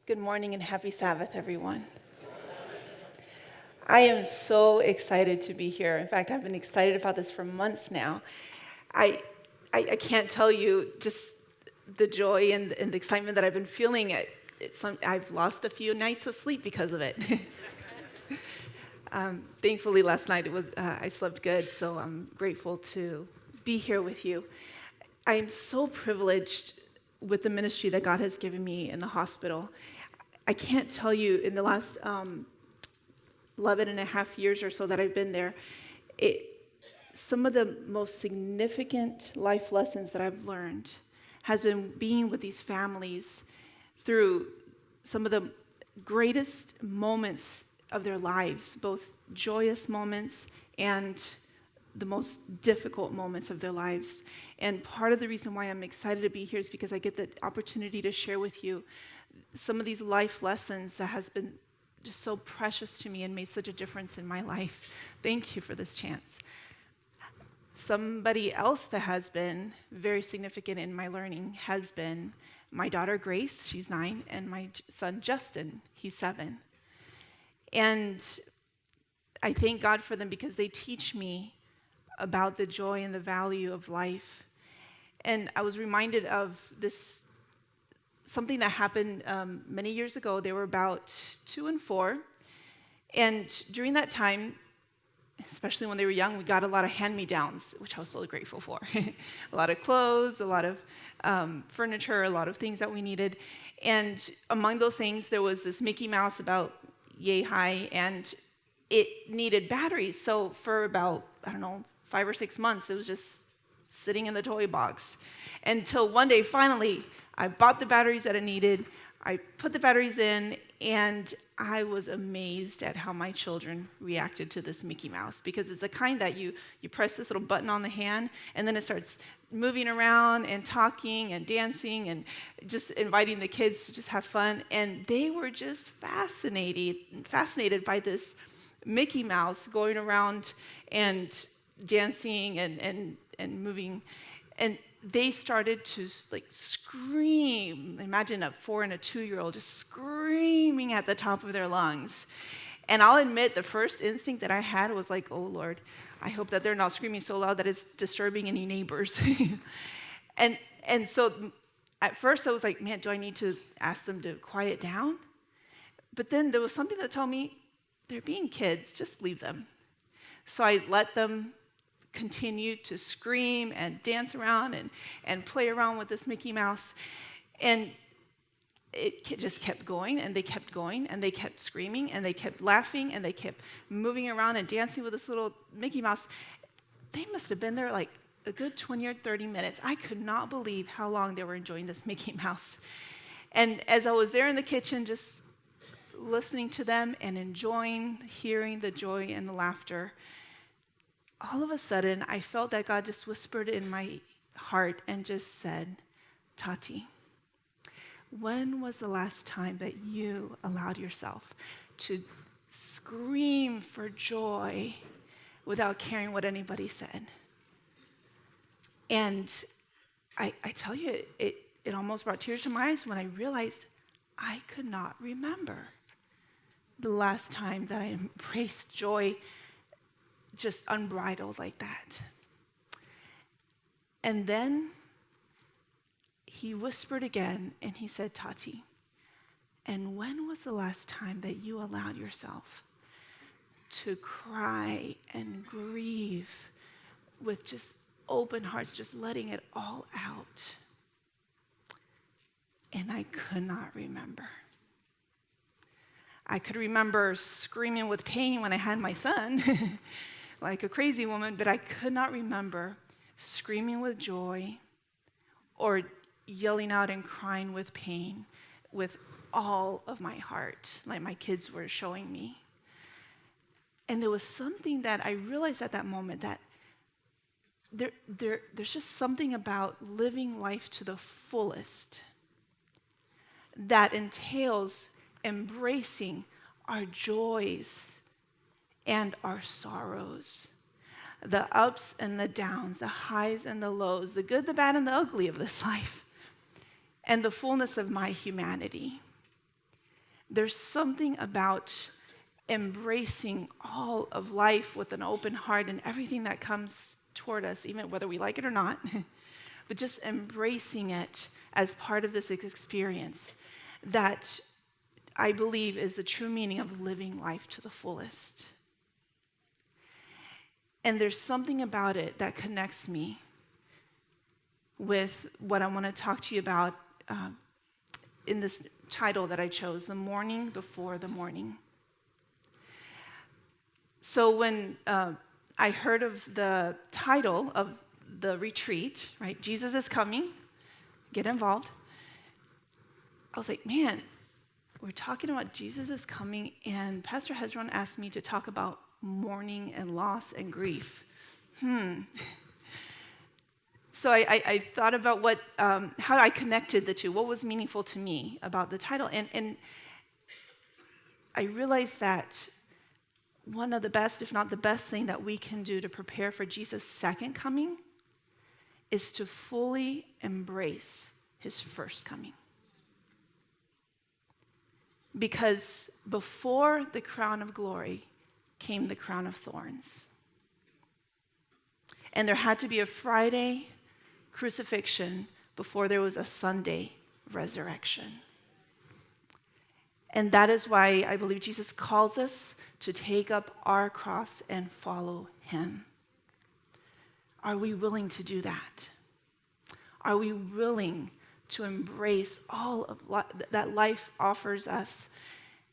Good morning and happy Sabbath, everyone. I am so excited to be here. In fact, I've been excited about this for months now. I can't tell you just the joy and the excitement that I've been feeling. I've lost a few nights of sleep because of it. Thankfully, last night I slept good, so I'm grateful to be here with you. I am so privileged with the ministry that God has given me in the hospital. I can't tell you, in the last 11 and a half years or so that I've been there, some of the most significant life lessons that I've learned has been being with these families through some of the greatest moments of their lives, both joyous moments and the most difficult moments of their lives. And part of the reason why I'm excited to be here is because I get the opportunity to share with you some of these life lessons that has been just so precious to me and made such a difference in my life. Thank you for this chance. Somebody else that has been very significant in my learning has been my daughter Grace, she's 9, and my son Justin, he's 7. And I thank God for them because they teach me about the joy and the value of life. And I was reminded of something that happened many years ago. They were about 2 and 4. And during that time, especially when they were young, we got a lot of hand-me-downs, which I was so grateful for. A lot of clothes, a lot of furniture, a lot of things that we needed. And among those things, there was this Mickey Mouse about yay high, and it needed batteries. So for about, 5 or 6 months, it was just sitting in the toy box. Until one day, finally, I bought the batteries that it needed. I put the batteries in, and I was amazed at how my children reacted to this Mickey Mouse, because it's the kind that you press this little button on the hand, and then it starts moving around and talking and dancing and just inviting the kids to just have fun. And they were just fascinated by this Mickey Mouse going around and dancing and moving. And they started to scream. Imagine a 4 and a 2-year-old just screaming at the top of their lungs. And I'll admit, the first instinct that I had was like, oh Lord, I hope that they're not screaming so loud that it's disturbing any neighbors. and so at first I was like, man, do I need to ask them to quiet down? But then there was something that told me, they're being kids, just leave them. So I let them continue to scream and dance around and play around with this Mickey Mouse. And it just kept going, and they kept going, and they kept screaming, and they kept laughing, and they kept moving around and dancing with this little Mickey Mouse. They must have been there like a good 20 or 30 minutes. I could not believe how long they were enjoying this Mickey Mouse. And as I was there in the kitchen, just listening to them and hearing the joy and the laughter, all of a sudden, I felt that God just whispered in my heart and just said, Tati, when was the last time that you allowed yourself to scream for joy without caring what anybody said? And I tell you, it almost brought tears to my eyes when I realized I could not remember the last time that I embraced joy just unbridled like that. And then he whispered again, and he said, Tati, and when was the last time that you allowed yourself to cry and grieve with just open hearts, just letting it all out? And I could not remember. I could remember screaming with pain when I had my son, like a crazy woman, but I could not remember screaming with joy or yelling out and crying with pain with all of my heart, like my kids were showing me. And there was something that I realized at that moment, that there's just something about living life to the fullest that entails embracing our joys and our sorrows, the ups and the downs, the highs and the lows, the good, the bad, and the ugly of this life, and the fullness of my humanity. There's something about embracing all of life with an open heart and everything that comes toward us, even whether we like it or not, but just embracing it as part of this experience that I believe is the true meaning of living life to the fullest. And there's something about it that connects me with what I want to talk to you about in this title that I chose, The Mourning Before the Mourning. So when I heard of the title of the retreat, right, Jesus is coming, get involved, I was like, man, we're talking about Jesus is coming, and Pastor Hezron asked me to talk about mourning and loss and grief. So I thought about how I connected the two, what was meaningful to me about the title, and I realized that one of the best, if not the best thing that we can do to prepare for Jesus' second coming is to fully embrace his first coming. Because before the crown of glory came the crown of thorns. And there had to be a Friday crucifixion before there was a Sunday resurrection. And that is why I believe Jesus calls us to take up our cross and follow him. Are we willing to do that? Are we willing to embrace all of that life offers us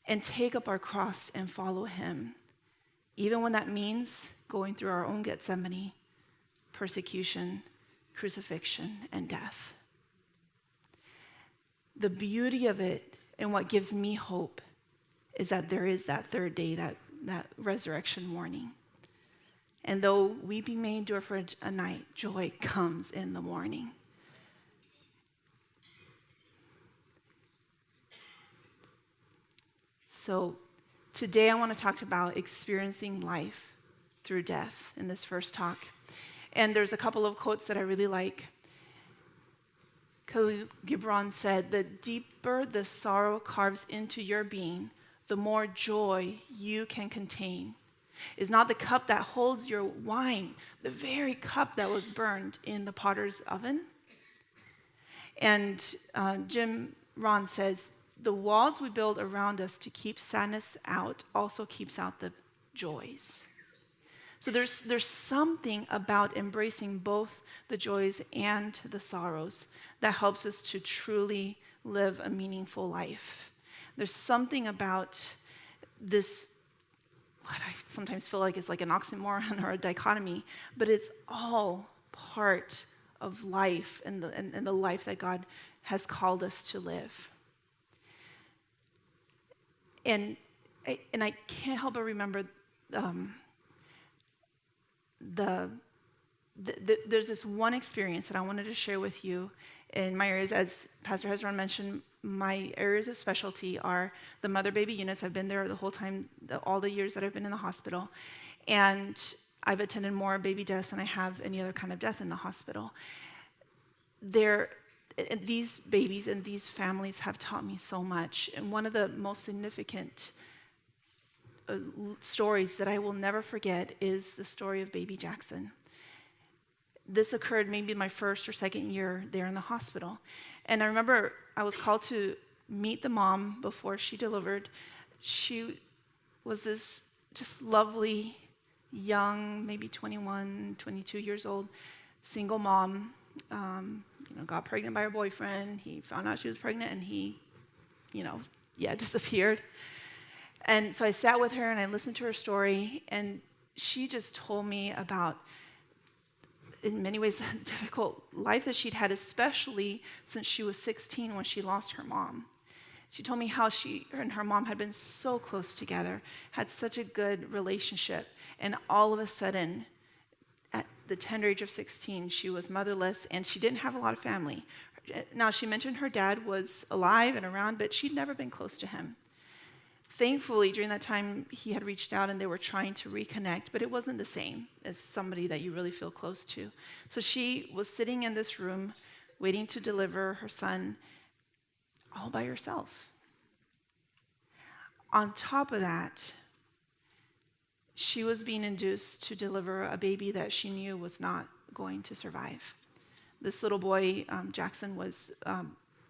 and take up our cross and follow him, even when that means going through our own Gethsemane, persecution, crucifixion, and death? The beauty of it and what gives me hope is that there is that third day, that resurrection morning. And though weeping may endure for a night, joy comes in the morning. So today I want to talk about experiencing life through death in this first talk. And there's a couple of quotes that I really like. Khalil Gibran said, "The deeper the sorrow carves into your being, the more joy you can contain. Is not the cup that holds your wine the very cup that was burned in the potter's oven?" And Jim Rohn says, "The walls we build around us to keep sadness out also keeps out the joys." So there's something about embracing both the joys and the sorrows that helps us to truly live a meaningful life. There's something about this, what I sometimes feel like is like an oxymoron or a dichotomy, but it's all part of life and the life that God has called us to live. And I can't help but remember there's this one experience that I wanted to share with you in my areas. As Pastor Hezron mentioned, my areas of specialty are the mother-baby units. I've been there the whole time, all the years that I've been in the hospital. And I've attended more baby deaths than I have any other kind of death in the hospital. These babies and these families have taught me so much. And one of the most significant stories that I will never forget is the story of baby Jackson. This occurred maybe my first or second year there in the hospital. And I remember I was called to meet the mom before she delivered. She was this just lovely, young, maybe 21, 22 years old, single mom, got pregnant by her boyfriend. He found out she was pregnant and he, disappeared. And so I sat with her and I listened to her story, and she just told me about, in many ways, the difficult life that she'd had, especially since she was 16 when she lost her mom. She told me how she and her mom had been so close together, had such a good relationship, and all of a sudden, at the tender age of 16, she was motherless, and she didn't have a lot of family. Now, she mentioned her dad was alive and around, but she'd never been close to him. Thankfully, during that time, he had reached out and they were trying to reconnect, but it wasn't the same as somebody that you really feel close to. So she was sitting in this room waiting to deliver her son all by herself. On top of that, she was being induced to deliver a baby that she knew was not going to survive. This little boy, Jackson,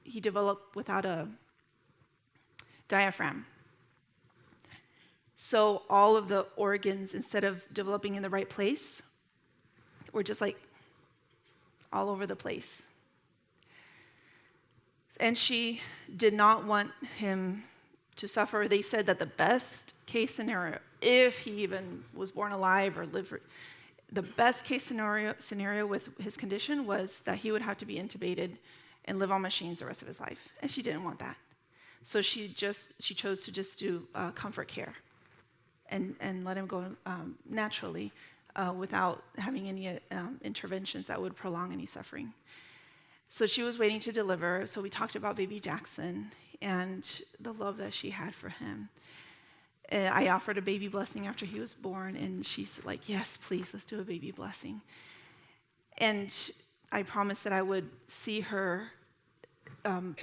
he developed without a diaphragm. So all of the organs, instead of developing in the right place, were just like all over the place. And she did not want him to suffer. They said that the best case scenario, if he even was born alive or lived, the best case scenario with his condition was that he would have to be intubated and live on machines the rest of his life. And she didn't want that. So she chose to just do comfort care and let him go naturally without having any interventions that would prolong any suffering. So she was waiting to deliver. So we talked about baby Jackson and the love that she had for him. I offered a baby blessing after he was born, and she's like, yes, please, let's do a baby blessing. And I promised that I would see her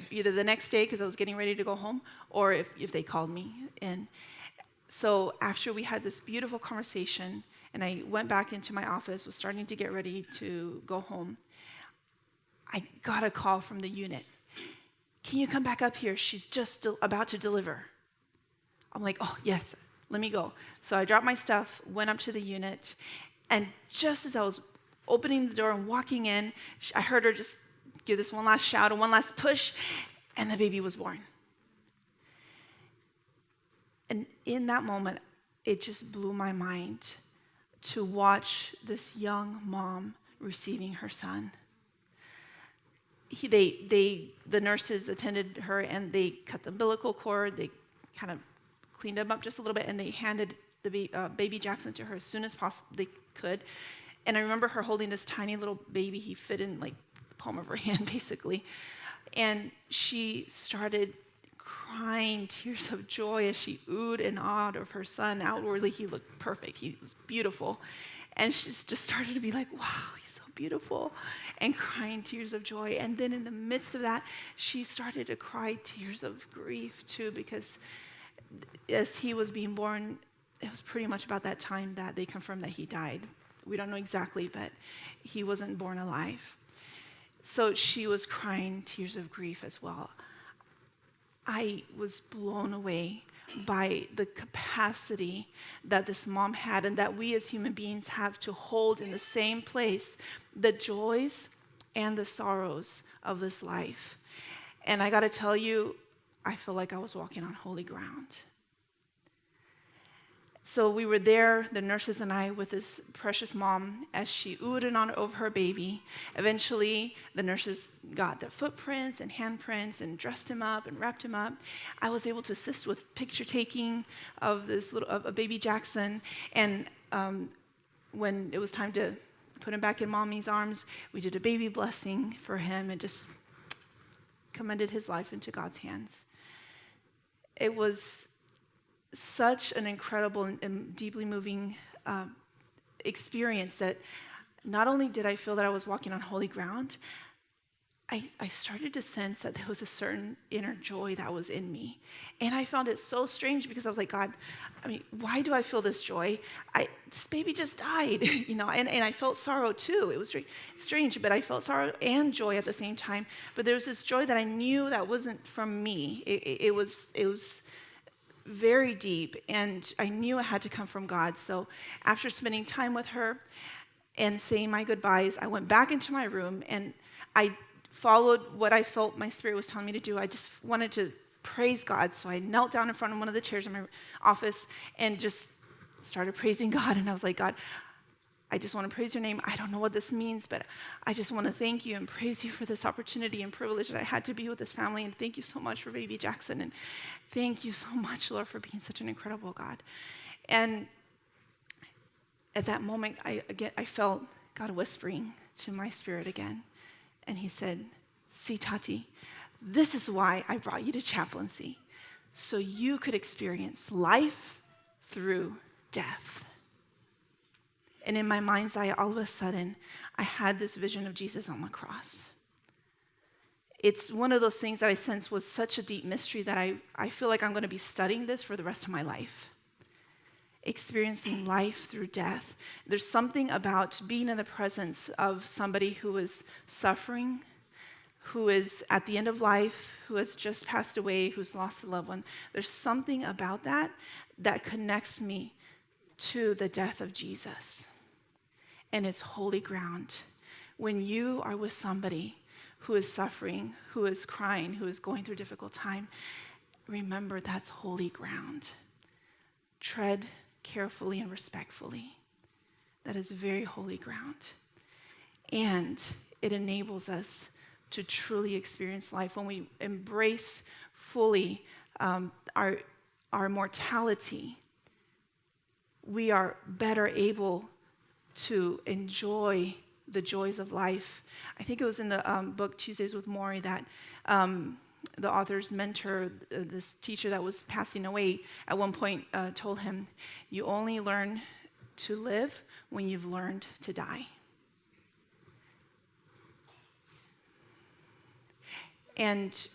either the next day, because I was getting ready to go home, or if they called me. And so after we had this beautiful conversation, and I went back into my office, was starting to get ready to go home, I got a call from the unit. Can you come back up here? She's just about to deliver. I'm like, oh, yes, let me go. So I dropped my stuff, went up to the unit, and just as I was opening the door and walking in, I heard her just give this one last shout and one last push, and the baby was born. And in that moment, it just blew my mind to watch this young mom receiving her son. The nurses attended her, and they cut the umbilical cord, they kind of cleaned him up just a little bit, and they handed the baby Jackson to her as soon as possible they could. And I remember her holding this tiny little baby. He fit in like the palm of her hand, basically. And she started crying tears of joy as she oohed and awed of her son. Outwardly, he looked perfect. He was beautiful. And she just started to be like, wow, he's so beautiful, and crying tears of joy. And then in the midst of that, she started to cry tears of grief too, because as he was being born, it was pretty much about that time that they confirmed that he died. We don't know exactly, but he wasn't born alive. So she was crying tears of grief as well. I was blown away by the capacity that this mom had, and that we as human beings have to hold in the same place the joys and the sorrows of this life. And I got to tell you, I feel like I was walking on holy ground. So we were there, the nurses and I, with this precious mom as she oohed and on over her baby. Eventually, the nurses got the footprints and handprints and dressed him up and wrapped him up. I was able to assist with picture taking of this of baby Jackson. And when it was time to put him back in mommy's arms, we did a baby blessing for him and just commended his life into God's hands. It was such an incredible and deeply moving experience that not only did I feel that I was walking on holy ground, I started to sense that there was a certain inner joy that was in me. And I found it so strange because I was like, God, why do I feel this joy? This baby just died, and I felt sorrow too. It was strange, but I felt sorrow and joy at the same time. But there was this joy that I knew that wasn't from me. It was very deep, and I knew it had to come from God. So after spending time with her and saying my goodbyes, I went back into my room, and I followed what I felt my spirit was telling me to do. I just wanted to praise God, so I knelt down in front of one of the chairs in my office and just started praising God. And I was like, God, I just want to praise your name. I don't know what this means, but I just want to thank you and praise you for this opportunity and privilege that I had to be with this family. And thank you so much for baby Jackson. And thank you so much, Lord, for being such an incredible God. And at that moment, I felt God whispering to my spirit again. And he said, see, Tati, this is why I brought you to chaplaincy, so you could experience life through death. And in my mind's eye, all of a sudden, I had this vision of Jesus on the cross. It's one of those things that I sense was such a deep mystery that I feel like I'm going to be studying this for the rest of my life. Experiencing life through death. There's something about being in the presence of somebody who is suffering, who is at the end of life, who has just passed away, who's lost a loved one. There's something about that that connects me to the death of Jesus. And it's holy ground. When you are with somebody who is suffering, who is crying, who is going through a difficult time, remember that's holy ground. Tread carefully and respectfully. That is very holy ground. And it enables us to truly experience life when we embrace fully our mortality. We are better able to enjoy the joys of life. I think it was in the book Tuesdays with Maury that the author's mentor, this teacher that was passing away, at one point told him, you only learn to live when you've learned to die. And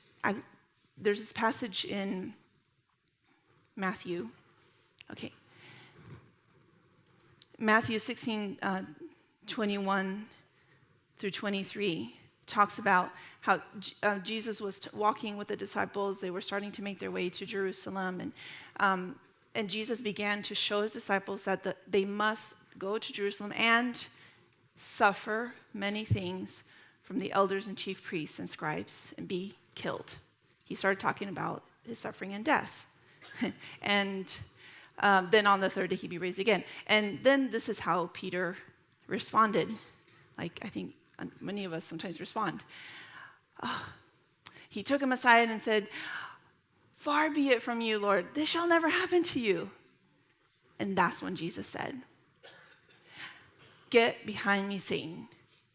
there's this passage in Matthew. Okay. Matthew 16, 21 through 23 talks about how Jesus was walking with the disciples. They were starting to make their way to Jerusalem. And Jesus began to show his disciples that they must go to Jerusalem and suffer many things from the elders and chief priests and scribes and be killed. He started talking about his suffering and death. And then on the third day, he'd be raised again. And then this is how Peter responded. Like, I think many of us sometimes respond. He took him aside and said, far be it from you, Lord. This shall never happen to you. And that's when Jesus said, get behind me, Satan.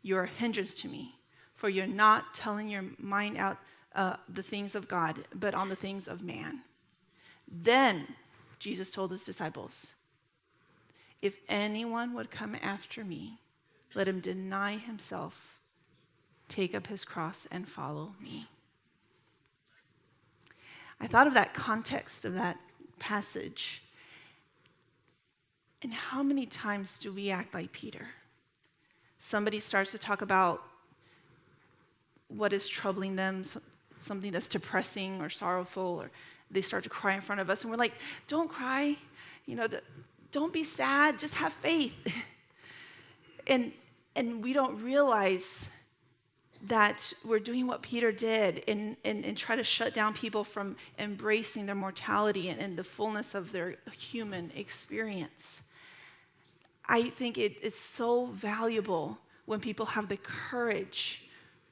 You're a hindrance to me, for you're not telling your mind out the things of God, but on the things of man. Then Jesus told his disciples, if anyone would come after me, let him deny himself, take up his cross, and follow me. I thought of that context of that passage. And how many times do we act like Peter? Somebody starts to talk about what is troubling them, something that's depressing or sorrowful, or they start to cry in front of us, and we're like, don't cry, don't be sad, just have faith. And we don't realize that we're doing what Peter did and try to shut down people from embracing their mortality and the fullness of their human experience. I think it is so valuable when people have the courage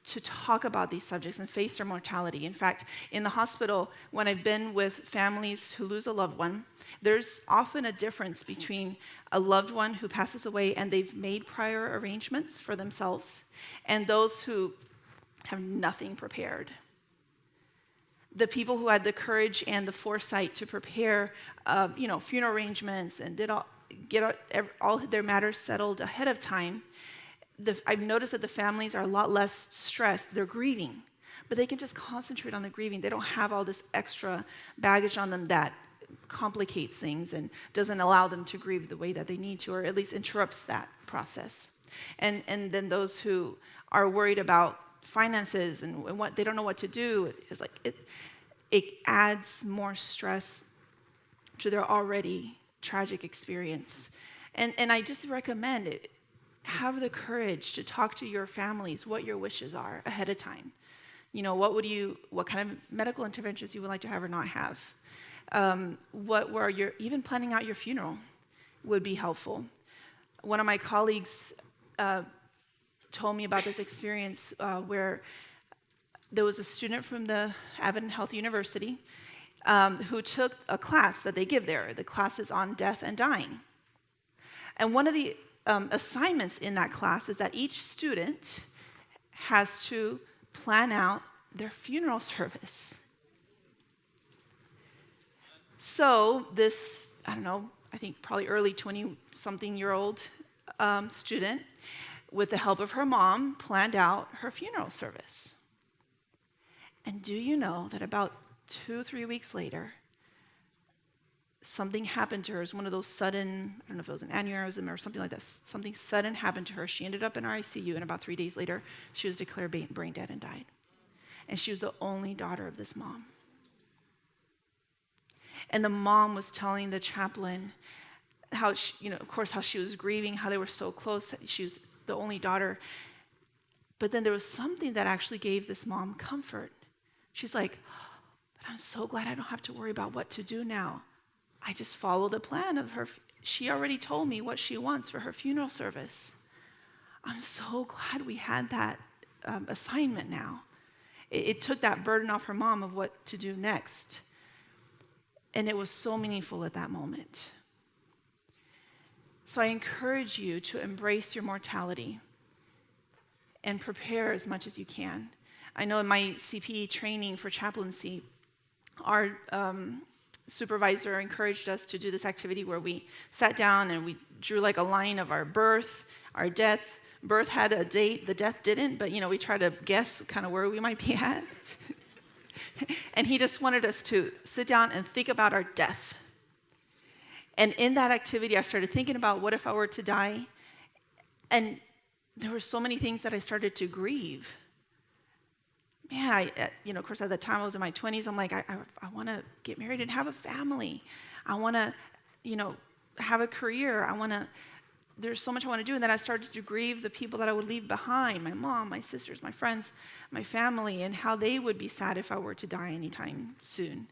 to talk about these subjects and face their mortality. In fact, in the hospital, when I've been with families who lose a loved one, there's often a difference between a loved one who passes away and they've made prior arrangements for themselves and those who have nothing prepared. The people who had the courage and the foresight to prepare, funeral arrangements and get all their matters settled ahead of time, I've noticed that the families are a lot less stressed. They're grieving, but they can just concentrate on the grieving. They don't have all this extra baggage on them that complicates things and doesn't allow them to grieve the way that they need to, or at least interrupts that process. And then those who are worried about finances and what they don't know what to do, it's like it adds more stress to their already tragic experience. And I just recommend it. Have the courage to talk to your families what your wishes are ahead of time. What kind of medical interventions you would like to have or not have. Even planning out your funeral would be helpful. One of my colleagues told me about this experience where there was a student from the Advent Health University who took a class that they give there. The class is on death and dying. And one of the assignments in that class is that each student has to plan out their funeral service. So this, I think probably early 20-something-year-old student, with the help of her mom, planned out her funeral service. And do you know that about 2-3 weeks later, something happened to her? It was one of those sudden, I don't know if it was an aneurysm or something like that. Something sudden happened to her. She ended up in our ICU, and about 3 days later, she was declared brain dead and died. And she was the only daughter of this mom. And the mom was telling the chaplain how she, of course, how she was grieving, how they were so close. She was the only daughter. But then there was something that actually gave this mom comfort. She's like, but I'm so glad I don't have to worry about what to do now. I just follow the plan of her. She already told me what she wants for her funeral service. I'm so glad we had that assignment now. It took that burden off her mom of what to do next. And it was so meaningful at that moment. So I encourage you to embrace your mortality and prepare as much as you can. I know in my CPE training for chaplaincy, our supervisor encouraged us to do this activity where we sat down and we drew like a line of our birth, our death. Birth had a date, the death didn't, but we tried to guess kind of where we might be at. And he just wanted us to sit down and think about our death. And in that activity, I started thinking about what if I were to die? And there were so many things that I started to grieve. Man, of course, at the time I was in my 20s, I'm like, I want to get married and have a family. I want to, have a career. There's so much I want to do. And then I started to grieve the people that I would leave behind, my mom, my sisters, my friends, my family, and how they would be sad if I were to die anytime soon.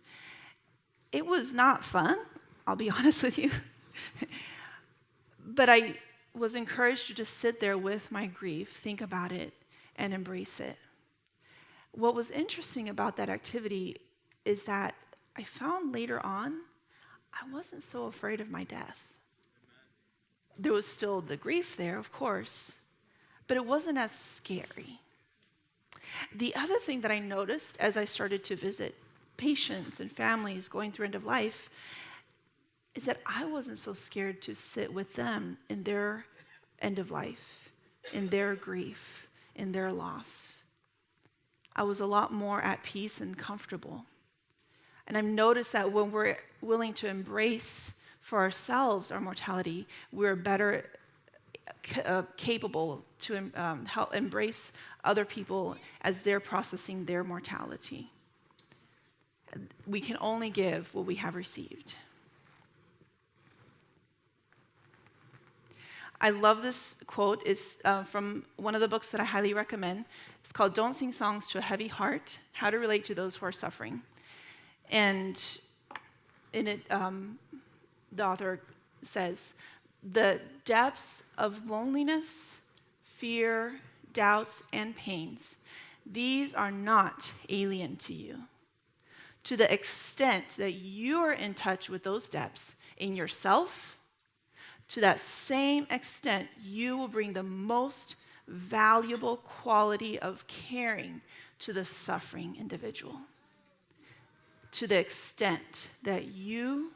It was not fun, I'll be honest with you. But I was encouraged to just sit there with my grief, think about it, and embrace it. What was interesting about that activity is that I found later on, I wasn't so afraid of my death. There was still the grief there, of course, but it wasn't as scary. The other thing that I noticed as I started to visit patients and families going through end of life is that I wasn't so scared to sit with them in their end of life, in their grief, in their loss. I was a lot more at peace and comfortable. And I've noticed that when we're willing to embrace for ourselves our mortality, we're better capable to help embrace other people as they're processing their mortality. We can only give what we have received. I love this quote. It's from one of the books that I highly recommend. It's called Don't Sing Songs to a Heavy Heart, How to Relate to Those Who Are Suffering. And in it, the author says, the depths of loneliness, fear, doubts, and pains, these are not alien to you. To the extent that you are in touch with those depths in yourself, to that same extent, you will bring the most valuable quality of caring to the suffering individual. To the extent that you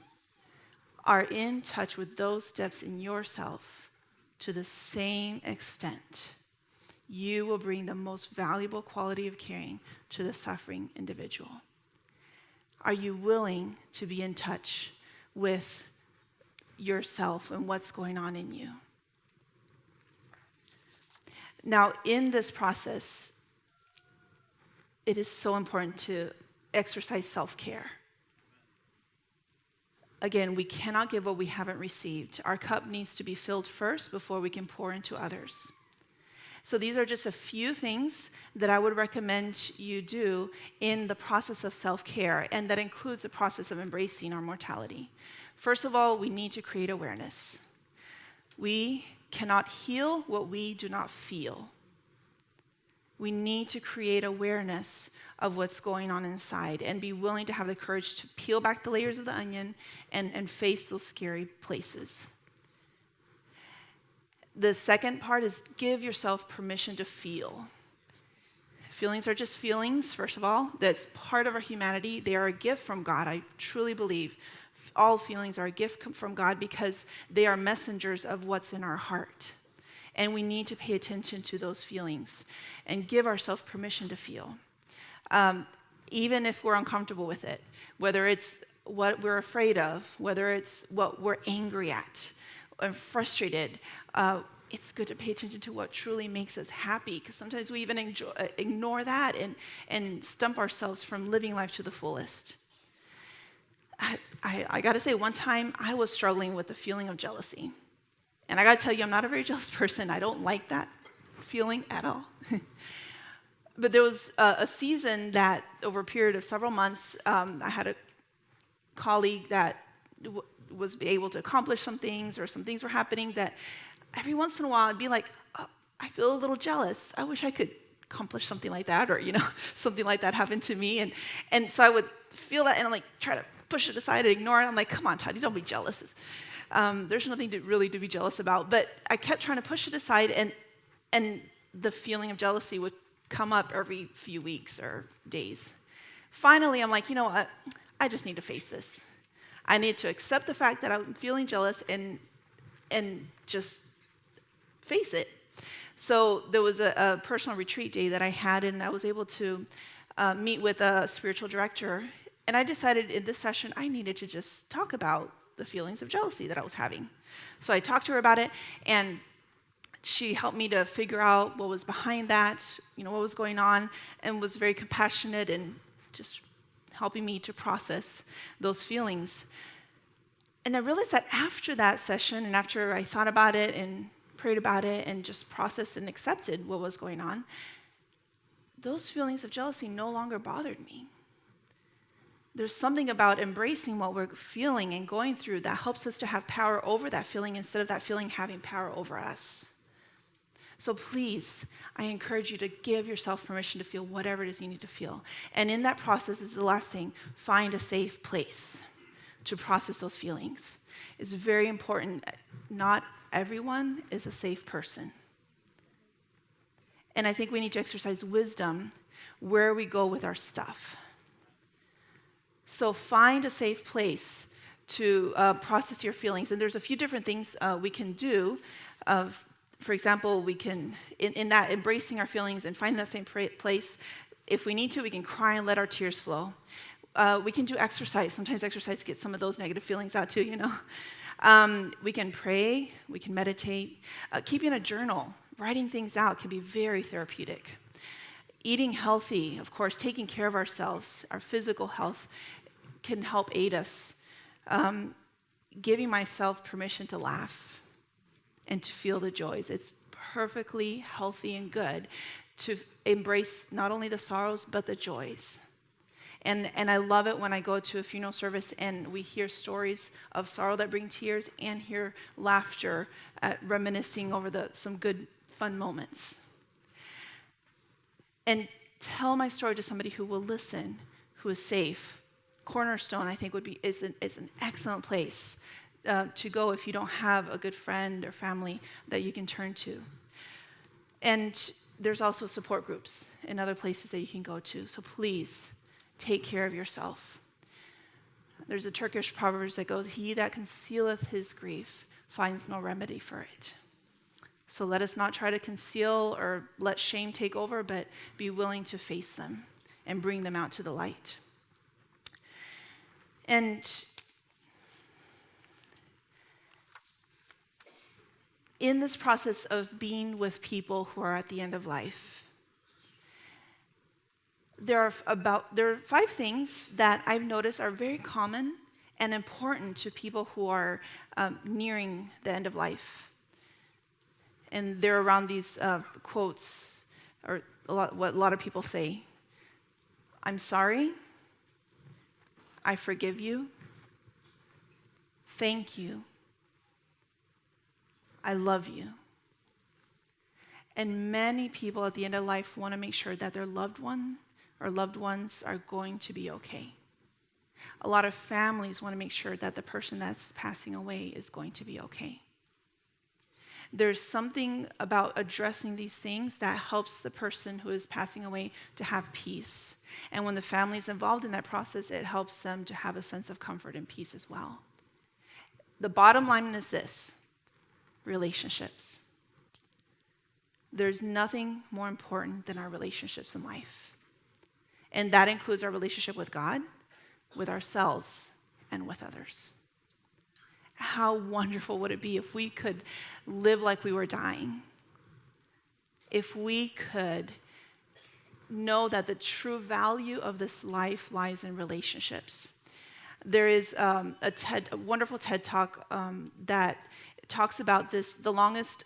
are in touch with those depths in yourself, to the same extent, you will bring the most valuable quality of caring to the suffering individual. Are you willing to be in touch with yourself and what's going on in you? Now, in this process, it is so important to exercise self-care. Again, we cannot give what we haven't received. Our cup needs to be filled first before we can pour into others. So these are just a few things that I would recommend you do in the process of self-care, and that includes the process of embracing our mortality. First of all, we need to create awareness. We cannot heal what we do not feel. We need to create awareness of what's going on inside and be willing to have the courage to peel back the layers of the onion and face those scary places. The second part is give yourself permission to feel. Feelings are just feelings, first of all. That's part of our humanity. They are a gift from God. I truly believe all feelings are a gift from God because they are messengers of what's in our heart. And we need to pay attention to those feelings and give ourselves permission to feel. even if we're uncomfortable with it, whether it's what we're afraid of, whether it's what we're angry at and frustrated, it's good to pay attention to what truly makes us happy, because sometimes we even ignore that and stump ourselves from living life to the fullest. I got to say, one time I was struggling with the feeling of jealousy. And I got to tell you, I'm not a very jealous person. I don't like that feeling at all. But there was a season that, over a period of several months, I had a colleague that was able to accomplish some things, or some things were happening that every once in a while I'd be like, oh, I feel a little jealous. I wish I could accomplish something like that, or something like that happened to me. And so I would feel that and like try to push it aside and ignore it. I'm like, come on, Tati, don't be jealous. There's nothing to be jealous about. But I kept trying to push it aside, and the feeling of jealousy would come up every few weeks or days. Finally, I'm like, you know what? I just need to face this. I need to accept the fact that I'm feeling jealous and just face it. So there was a personal retreat day that I had, and I was able to meet with a spiritual director. And I decided in this session I needed to just talk about the feelings of jealousy that I was having. So I talked to her about it, and she helped me to figure out what was behind that, what was going on, and was very compassionate and just helping me to process those feelings. And I realized that after that session, and after I thought about it and prayed about it and just processed and accepted what was going on, those feelings of jealousy no longer bothered me. There's something about embracing what we're feeling and going through that helps us to have power over that feeling instead of that feeling having power over us. So please, I encourage you to give yourself permission to feel whatever it is you need to feel. And in that process, this is the last thing, find a safe place to process those feelings. It's very important. Not everyone is a safe person. And I think we need to exercise wisdom where we go with our stuff. So find a safe place to process your feelings. And there's a few different things we can do. For example, we can, in that embracing our feelings and finding that same place, if we need to, we can cry and let our tears flow. We can do exercise. Sometimes exercise gets some of those negative feelings out too, We can pray, we can meditate. Keeping a journal, writing things out can be very therapeutic. Eating healthy, of course, taking care of ourselves, our physical health can help aid us. Giving myself permission to laugh and to feel the joys. It's perfectly healthy and good to embrace not only the sorrows, but the joys. And I love it when I go to a funeral service and we hear stories of sorrow that bring tears and hear laughter at reminiscing over some good, fun moments. And tell my story to somebody who will listen, who is safe. Cornerstone, I think, is an excellent place to go if you don't have a good friend or family that you can turn to. And there's also support groups and other places that you can go to. So please, take care of yourself. There's a Turkish proverb that goes, "He that concealeth his grief finds no remedy for it." So let us not try to conceal or let shame take over, but be willing to face them and bring them out to the light. And in this process of being with people who are at the end of life, there are 5 things that I've noticed are very common and important to people who are nearing the end of life. And they're around these quotes, or what a lot of people say. I'm sorry. I forgive you. Thank you. I love you. And many people at the end of life want to make sure that their loved one or loved ones are going to be okay. A lot of families want to make sure that the person that's passing away is going to be okay. There's something about addressing these things that helps the person who is passing away to have peace. And when the family is involved in that process, it helps them to have a sense of comfort and peace as well. The bottom line is this: relationships. There's nothing more important than our relationships in life. And that includes our relationship with God, with ourselves, and with others. How wonderful would it be if we could live like we were dying? If we could know that the true value of this life lies in relationships. There is a wonderful TED Talk that talks about this, the longest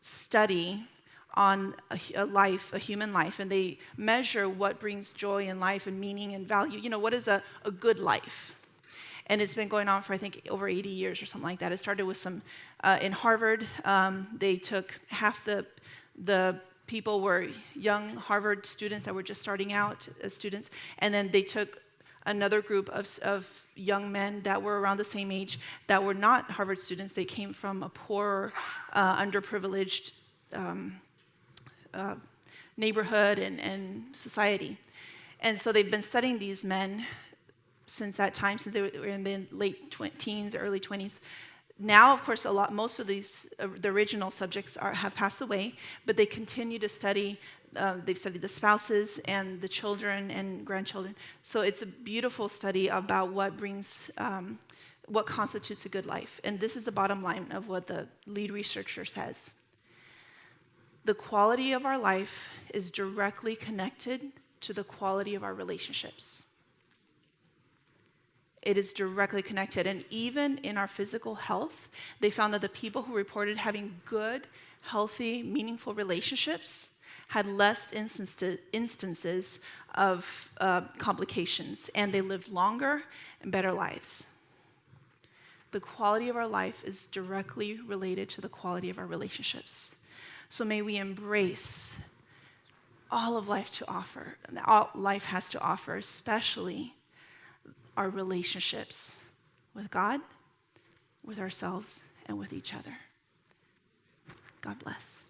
study on a human life, and they measure what brings joy in life and meaning and value. You know, what is a good life? And it's been going on for, I think, over 80 years or something like that. It started with some, in Harvard, they took half the people were young Harvard students that were just starting out as students, and then they took another group of young men that were around the same age that were not Harvard students. They came from a poor, underprivileged neighborhood and society. And so they've been studying these men since that time, since they were in the late teens, early 20s. Now, of course, most of these, the original subjects have passed away, but they continue to study. They've studied the spouses and the children and grandchildren. So it's a beautiful study about what constitutes a good life. And this is the bottom line of what the lead researcher says. The quality of our life is directly connected to the quality of our relationships. It is directly connected. And even in our physical health, they found that the people who reported having good, healthy, meaningful relationships had less instances of complications, and they lived longer and better lives. The quality of our life is directly related to the quality of our relationships. So may we embrace all of life to offer, all life has to offer, especially our relationships with God, with ourselves, and with each other. God bless.